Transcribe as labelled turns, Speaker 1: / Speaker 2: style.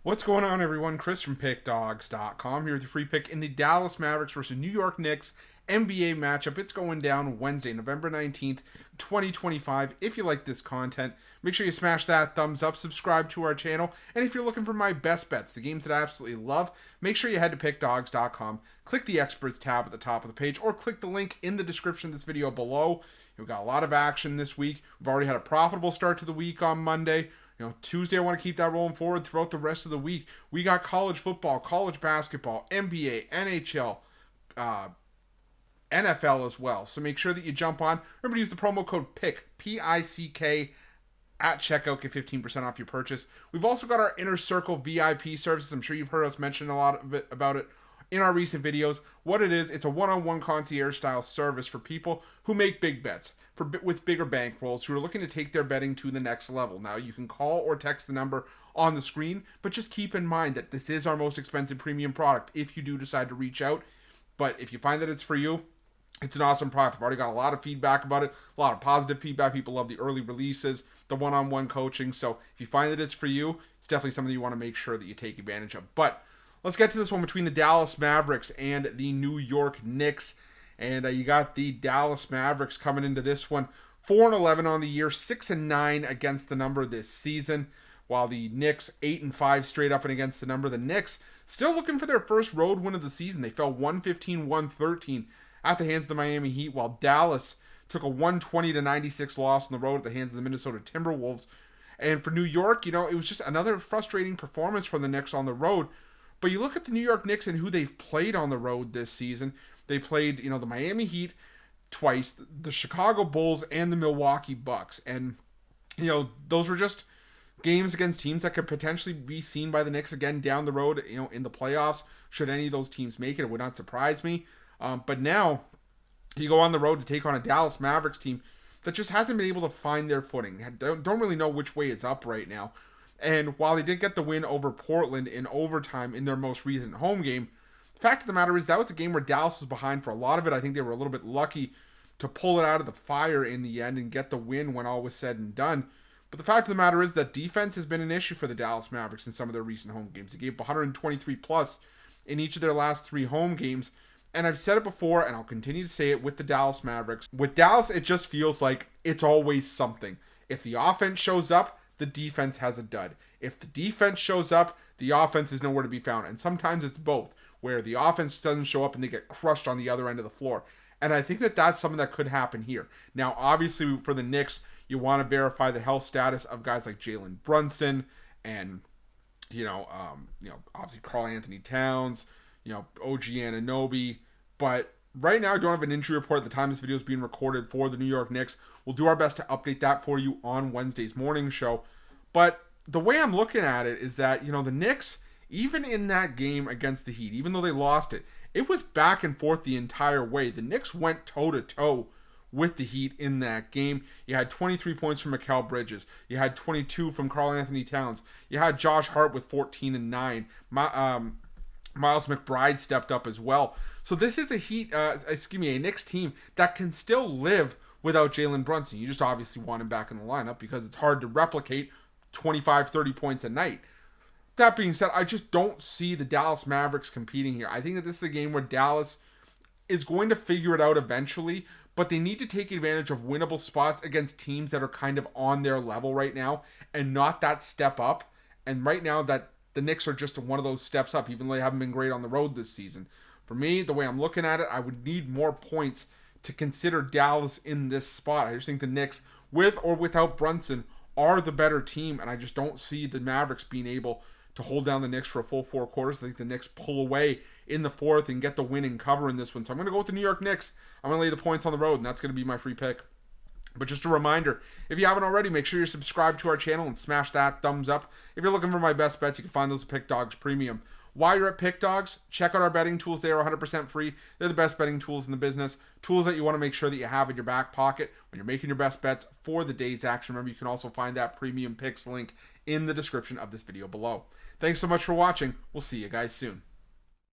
Speaker 1: What's going on, everyone? Chris from Pickdawgz.com here with your free pick in the Dallas Mavericks versus New York Knicks NBA matchup. It's going down Wednesday, November 19th, 2025. If you like this content, make sure you smash that thumbs up, subscribe to our channel, and if you're looking for my best bets, the games that I absolutely love, make sure you head to Pickdawgz.com, click the Experts tab at the top of the page, or click the link in the description of this video below. We've got a lot of action this week. We've already had a profitable start to the week on Monday. Tuesday, I want to keep that rolling forward throughout the rest of the week. We got college football, college basketball, NBA, NHL, NFL as well. So make sure that you jump on. Remember to use the promo code PICK, P-I-C-K, at checkout. Get 15% off your purchase. We've also got our Inner Circle VIP services. I'm sure you've heard us mention a lot of about it in our recent videos. What it is, it's a one-on-one concierge style service for people who make big bets with bigger bankrolls who are looking to take their betting to the next level. Now, you can call or text the number on the screen, but just keep in mind that this is our most expensive premium product if you do decide to reach out. But if you find that it's for you, it's an awesome product. I've already got a lot of feedback about it, a lot of positive feedback. People love the early releases, the one-on-one coaching. So if you find that it's for you, it's definitely something you want to make sure that you take advantage of. But let's get to this one between the Dallas Mavericks and the New York Knicks. And you got the Dallas Mavericks coming into this one 4-11 on the year, 6-9 against the number this season, while the Knicks 8-5 straight up and against the number. The Knicks still looking for their first road win of the season. They fell 115-113 at the hands of the Miami Heat, while Dallas took a 120-96 loss on the road at the hands of the Minnesota Timberwolves. And for New York, it was just another frustrating performance from the Knicks on the road. But you look at the New York Knicks and who they've played on the road this season. They played, the Miami Heat twice, the Chicago Bulls, and the Milwaukee Bucks. And, those were just games against teams that could potentially be seen by the Knicks again down the road, in the playoffs. Should any of those teams make it would not surprise me. But now you go on the road to take on a Dallas Mavericks team that just hasn't been able to find their footing. Don't really know which way it's up right now. And while they did get the win over Portland in overtime in their most recent home game, the fact of the matter is that was a game where Dallas was behind for a lot of it. I think they were a little bit lucky to pull it out of the fire in the end and get the win when all was said and done. But the fact of the matter is that defense has been an issue for the Dallas Mavericks in some of their recent home games. They gave up 123 plus in each of their last three home games. And I've said it before, and I'll continue to say it with the Dallas Mavericks. With Dallas, it just feels like it's always something. If the offense shows up, the defense has a dud. If the defense shows up, the offense is nowhere to be found. And sometimes it's both, where the offense doesn't show up and they get crushed on the other end of the floor. And I think that that's something that could happen here. Now, obviously, for the Knicks, you want to verify the health status of guys like Jalen Brunson and, obviously Karl-Anthony Towns, OG Anunoby. But right now, I don't have an injury report at the time this video is being recorded for the New York Knicks. We'll do our best to update that for you on Wednesday's morning show. But the way I'm looking at it is that, the Knicks, even in that game against the Heat, even though they lost it, it was back and forth the entire way. The Knicks went toe-to-toe with the Heat in that game. You had 23 points from Mikal Bridges. You had 22 from Karl-Anthony Towns. You had Josh Hart with 14 and 9. Miles McBride stepped up as well. So this is a Knicks team that can still live without Jalen Brunson. You just obviously want him back in the lineup because it's hard to replicate 25, 30 points a night. That being said, I just don't see the Dallas Mavericks competing here. I think that this is a game where Dallas is going to figure it out eventually, but they need to take advantage of winnable spots against teams that are kind of on their level right now and not that step up. And right now that the Knicks are just one of those steps up, even though they haven't been great on the road this season. For me, the way I'm looking at it, I would need more points to consider Dallas in this spot. I just think the Knicks, with or without Brunson, are the better team, and I just don't see the Mavericks being able to hold down the Knicks for a full four quarters. I think the Knicks pull away in the fourth and get the win and cover in this one. So I'm going to go with the New York Knicks. I'm going to lay the points on the road, and that's going to be my free pick. But just a reminder, if you haven't already, make sure you're subscribed to our channel and smash that thumbs up. If you're looking for my best bets, you can find those at Pickdawgz Premium. While you're at Pickdawgz, check out our betting tools. They are 100% free. They're the best betting tools in the business. Tools that you want to make sure that you have in your back pocket when you're making your best bets for the day's action. Remember, you can also find that Premium Picks link in the description of this video below. Thanks so much for watching. We'll see you guys soon.